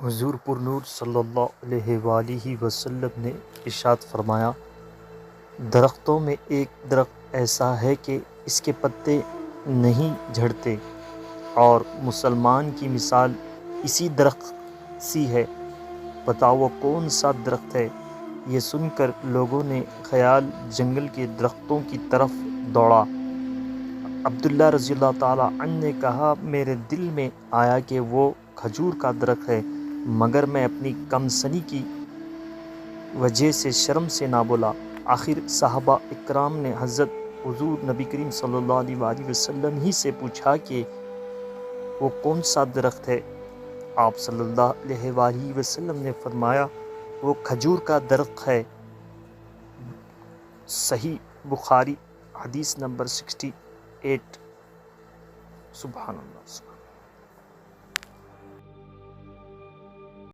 حضور پر نور صلی اللہ علیہ وآلہ وسلم نے ارشاد فرمایا، درختوں میں ایک درخت ایسا ہے کہ اس کے پتے نہیں جھڑتے، اور مسلمان کی مثال اسی درخت سی ہے، بتاؤ وہ کون سا درخت ہے؟ یہ سن کر لوگوں نے خیال جنگل کے درختوں کی طرف دوڑا۔ عبداللہ رضی اللہ تعالیٰ عنہ نے کہا، میرے دل میں آیا کہ وہ کھجور کا درخت ہے، مگر میں اپنی کم سنی کی وجہ سے شرم سے نہ بولا۔ آخر صحابہ اکرام نے حضرت حضور نبی کریم صلی اللہ علیہ وآلہ وسلم ہی سے پوچھا کہ وہ کون سا درخت ہے؟ آپ صلی اللہ علیہ وآلہ وسلم نے فرمایا، وہ کھجور کا درخت ہے۔ صحیح بخاری حدیث نمبر 68۔ سبحان اللہ۔